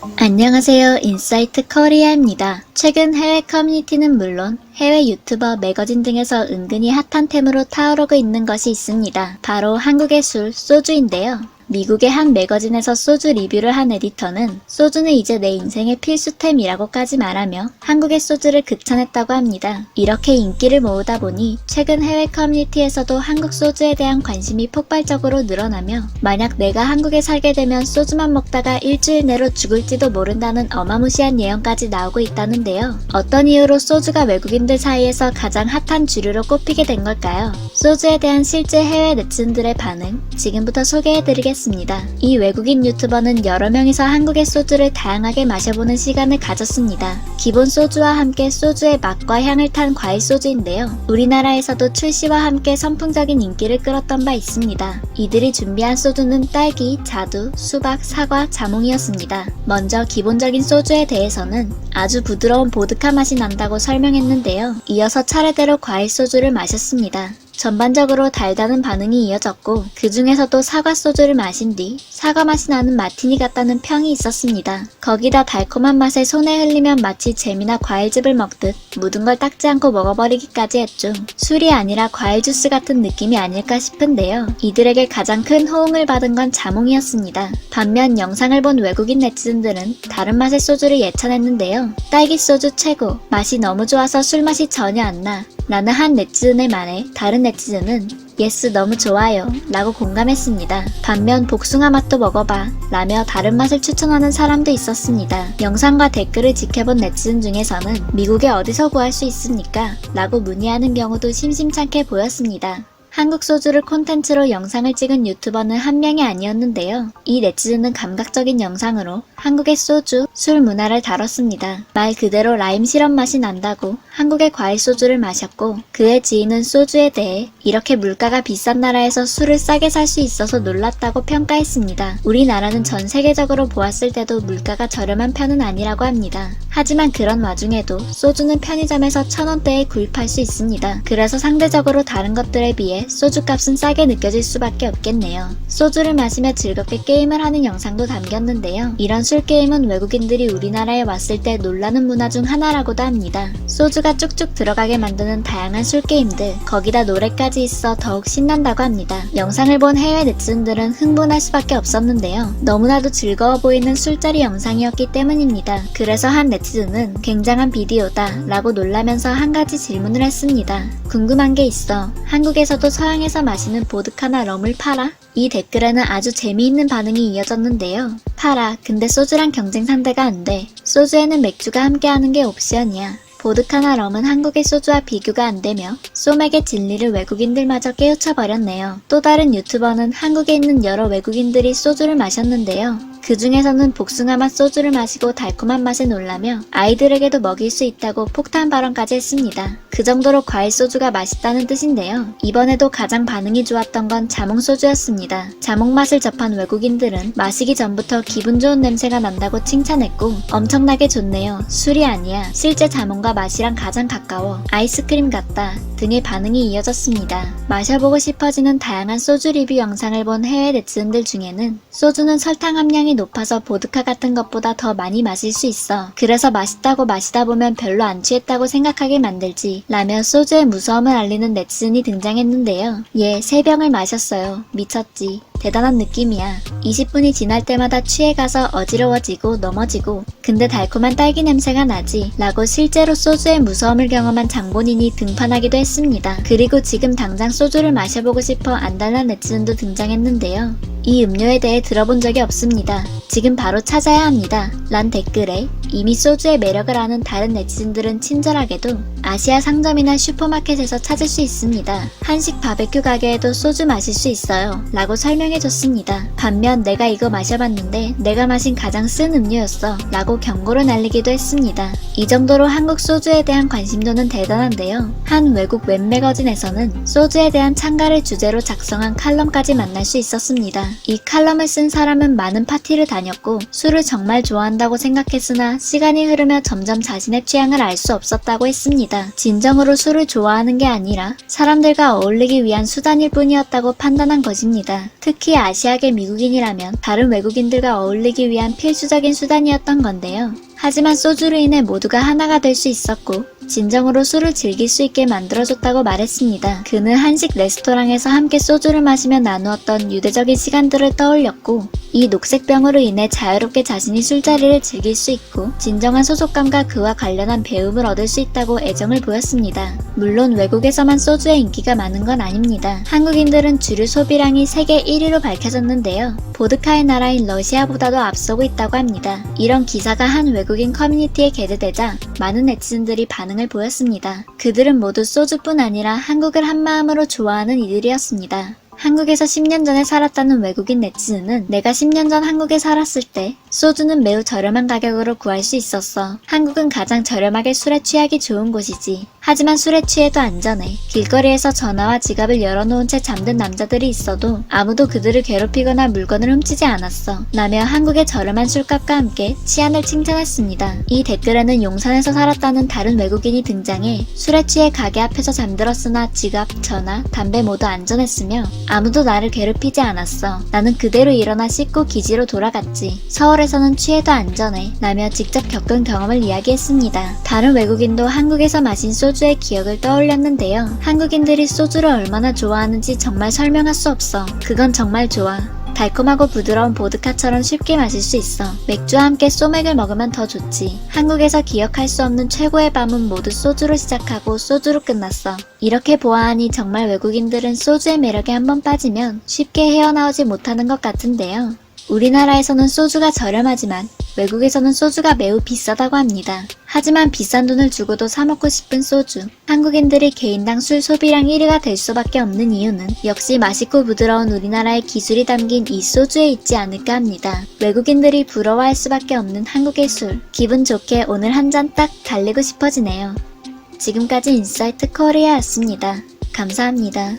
안녕하세요. 인사이트 코리아입니다. 최근 해외 커뮤니티는 물론 해외 유튜버, 매거진 등에서 은근히 핫한 템으로 타오르고 있는 것이 있습니다. 바로 한국의 술, 소주인데요. 미국의 한 매거진에서 소주 리뷰를 한 에디터는 소주는 이제 내 인생의 필수템이라고까지 말하며 한국의 소주를 극찬했다고 합니다. 이렇게 인기를 모으다 보니 최근 해외 커뮤니티에서도 한국 소주에 대한 관심이 폭발적으로 늘어나며 만약 내가 한국에 살게 되면 소주만 먹다가 일주일 내로 죽을지도 모른다는 어마무시한 예언까지 나오고 있다는데요. 어떤 이유로 소주가 외국인들 사이에서 가장 핫한 주류로 꼽히게 된 걸까요? 소주에 대한 실제 해외 네티즌들의 반응 지금부터 소개해드리겠습니다. 이 외국인 유튜버는 여러 명이서 한국의 소주를 다양하게 마셔보는 시간을 가졌습니다. 기본 소주와 함께 소주의 맛과 향을 탄 과일 소주인데요. 우리나라에서도 출시와 함께 선풍적인 인기를 끌었던 바 있습니다. 이들이 준비한 소주는 딸기, 자두, 수박, 사과, 자몽이었습니다. 먼저 기본적인 소주에 대해서는 아주 부드러운 보드카 맛이 난다고 설명했는데요. 이어서 차례대로 과일 소주를 마셨습니다. 전반적으로 달다는 반응이 이어졌고 그 중에서도 사과 소주를 마신 뒤 사과 맛이 나는 마티니 같다는 평이 있었습니다. 거기다 달콤한 맛에 손에 흘리면 마치 잼이나 과일즙을 먹듯 묻은 걸 닦지 않고 먹어버리기까지 했죠. 술이 아니라 과일 주스 같은 느낌이 아닐까 싶은데요. 이들에게 가장 큰 호응을 받은 건 자몽이었습니다. 반면 영상을 본 외국인 네티즌들은 다른 맛의 소주를 예찬했는데요. 딸기 소주 최고, 맛이 너무 좋아서 술맛이 전혀 안 나 라는 한 네티즌의 말에 다른 네티즌은 예스 너무 좋아요 라고 공감했습니다. 반면 복숭아 맛도 먹어봐 라며 다른 맛을 추천하는 사람도 있었습니다. 영상과 댓글을 지켜본 네티즌 중에서는 미국에 어디서 구할 수 있습니까? 라고 문의하는 경우도 심심찮게 보였습니다. 한국 소주를 콘텐츠로 영상을 찍은 유튜버는 한 명이 아니었는데요. 이 네티즌은 감각적인 영상으로 한국의 소주, 술 문화를 다뤘습니다. 말 그대로 라임 시럽 맛이 난다고 한국의 과일 소주를 마셨고 그의 지인은 소주에 대해 이렇게 물가가 비싼 나라에서 술을 싸게 살 수 있어서 놀랐다고 평가했습니다. 우리나라는 전 세계적으로 보았을 때도 물가가 저렴한 편은 아니라고 합니다. 하지만 그런 와중에도 소주는 편의점에서 1,000원대에 구입할 수 있습니다. 그래서 상대적으로 다른 것들에 비해 소주값은 싸게 느껴질 수밖에 없겠네요. 소주를 마시며 즐겁게 게임을 하는 영상도 담겼는데요. 이런 술게임은 외국인들이 우리나라에 왔을 때 놀라는 문화 중 하나라고도 합니다. 소주가 쭉쭉 들어가게 만드는 다양한 술게임들, 거기다 노래까지 있어 더욱 신난다고 합니다. 영상을 본 해외 네티즌들은 흥분할 수밖에 없었는데요. 너무나도 즐거워 보이는 술자리 영상이었기 때문입니다. 그래서 한 네티즌은 굉장한 비디오다 라고 놀라면서 한 가지 질문을 했습니다. 궁금한 게 있어. 한국에서도 서양에서 마시는 보드카나 럼을 팔아? 이 댓글에는 아주 재미있는 반응이 이어졌는데요. 팔아. 근데 소주랑 경쟁 상대가 안 돼. 소주에는 맥주가 함께하는 게 옵션이야. 보드카나 럼은 한국의 소주와 비교가 안 되며 소맥의 진리를 외국인들마저 깨우쳐버렸네요. 또 다른 유튜버는 한국에 있는 여러 외국인들이 소주를 마셨는데요. 그 중에서는 복숭아 맛 소주를 마시고 달콤한 맛에 놀라며 아이들에게도 먹일 수 있다고 폭탄 발언까지 했습니다. 그 정도로 과일 소주가 맛있다는 뜻인데요. 이번에도 가장 반응이 좋았던 건 자몽 소주였습니다. 자몽 맛을 접한 외국인들은 마시기 전부터 기분 좋은 냄새가 난다고 칭찬했고 엄청나게 좋네요. 술이 아니야. 실제 자몽과 맛이랑 가장 가까워. 아이스크림 같다. 등의 반응이 이어졌습니다. 마셔보고 싶어지는 다양한 소주 리뷰 영상을 본 해외 네티즌들 중에는 소주는 설탕 함량이 높아서 보드카 같은 것보다 더 많이 마실 수 있어. 그래서 맛있다고 마시다 보면 별로 안 취했다고 생각하게 만들지 라며 소주의 무서움을 알리는 네티즌이 등장했는데요. 예, 3병을 마셨어요. 미쳤지. 대단한 느낌이야. 20분이 지날 때마다 취해가서 어지러워지고 넘어지고 근데 달콤한 딸기 냄새가 나지 라고 실제로 소주의 무서움을 경험한 장본인이 등판하기도 했습니다. 그리고 지금 당장 소주를 마셔보고 싶어 안달난 네티즌도 등장했는데요. 이 음료에 대해 들어본 적이 없습니다. 지금 바로 찾아야 합니다. 란 댓글에 이미 소주의 매력을 아는 다른 네티즌들은 친절하게도 아시아 상점이나 슈퍼마켓에서 찾을 수 있습니다. 한식 바베큐 가게에도 소주 마실 수 있어요. 라고 설명해줬습니다. 반면 내가 이거 마셔봤는데 내가 마신 가장 쓴 음료였어. 라고 경고를 날리기도 했습니다. 이 정도로 한국 소주에 대한 관심도는 대단한데요. 한 외국 웹매거진에서는 소주에 대한 찬가를 주제로 작성한 칼럼까지 만날 수 있었습니다. 이 칼럼을 쓴 사람은 많은 파티를 다녔고 술을 정말 좋아한다고 생각했으나 시간이 흐르며 점점 자신의 취향을 알 수 없었다고 했습니다. 진정으로 술을 좋아하는 게 아니라 사람들과 어울리기 위한 수단일 뿐이었다고 판단한 것입니다. 특히 아시아계 미국인이라면 다른 외국인들과 어울리기 위한 필수적인 수단이었던 건데요. 하지만 소주로 인해 모두가 하나가 될 수 있었고 진정으로 술을 즐길 수 있게 만들어줬다고 말했습니다. 그는 한식 레스토랑에서 함께 소주를 마시며 나누었던 유대적인 시간들을 떠올렸고 이 녹색병으로 인해 자유롭게 자신이 술자리를 즐길 수 있고 진정한 소속감과 그와 관련한 배움을 얻을 수 있다고 애정을 보였습니다. 물론 외국에서만 소주의 인기가 많은 건 아닙니다. 한국인들은 주류 소비량이 세계 1위로 밝혀졌는데요. 보드카의 나라인 러시아보다도 앞서고 있다고 합니다. 이런 기사가 한 외국인 커뮤니티에 게재되자 많은 네티즌들이 반응을 보였습니다. 그들은 모두 소주뿐 아니라 한국을 한마음으로 좋아하는 이들이었습니다. 한국에서 10년 전에 살았다는 외국인 네티즌은 내가 10년 전 한국에 살았을 때 소주는 매우 저렴한 가격으로 구할 수 있었어. 한국은 가장 저렴하게 술에 취하기 좋은 곳이지. 하지만 술에 취해도 안전해. 길거리에서 전화와 지갑을 열어놓은 채 잠든 남자들이 있어도 아무도 그들을 괴롭히거나 물건을 훔치지 않았어. 라며 한국의 저렴한 술값과 함께 치안을 칭찬했습니다. 이 댓글에는 용산에서 살았다는 다른 외국인이 등장해 술에 취해 가게 앞에서 잠들었으나 지갑, 전화, 담배 모두 안전했으며 아무도 나를 괴롭히지 않았어. 나는 그대로 일어나 씻고 기지로 돌아갔지. 서울에서는 취해도 안전해. 라며 직접 겪은 경험을 이야기했습니다. 다른 외국인도 한국에서 마신 소주의 기억을 떠올렸는데요. 한국인들이 소주를 얼마나 좋아하는지 정말 설명할 수 없어. 그건 정말 좋아. 달콤하고 부드러운 보드카처럼 쉽게 마실 수 있어. 맥주와 함께 소맥을 먹으면 더 좋지. 한국에서 기억할 수 없는 최고의 밤은 모두 소주로 시작하고 소주로 끝났어. 이렇게 보아하니 정말 외국인들은 소주의 매력에 한번 빠지면 쉽게 헤어나오지 못하는 것 같은데요. 우리나라에서는 소주가 저렴하지만 외국에서는 소주가 매우 비싸다고 합니다. 하지만 비싼 돈을 주고도 사 먹고 싶은 소주. 한국인들이 개인당 술 소비량 1위가 될 수밖에 없는 이유는 역시 맛있고 부드러운 우리나라의 기술이 담긴 이 소주에 있지 않을까 합니다. 외국인들이 부러워할 수밖에 없는 한국의 술. 기분 좋게 오늘 한 잔 딱 달리고 싶어지네요. 지금까지 인사이트 코리아였습니다. 감사합니다.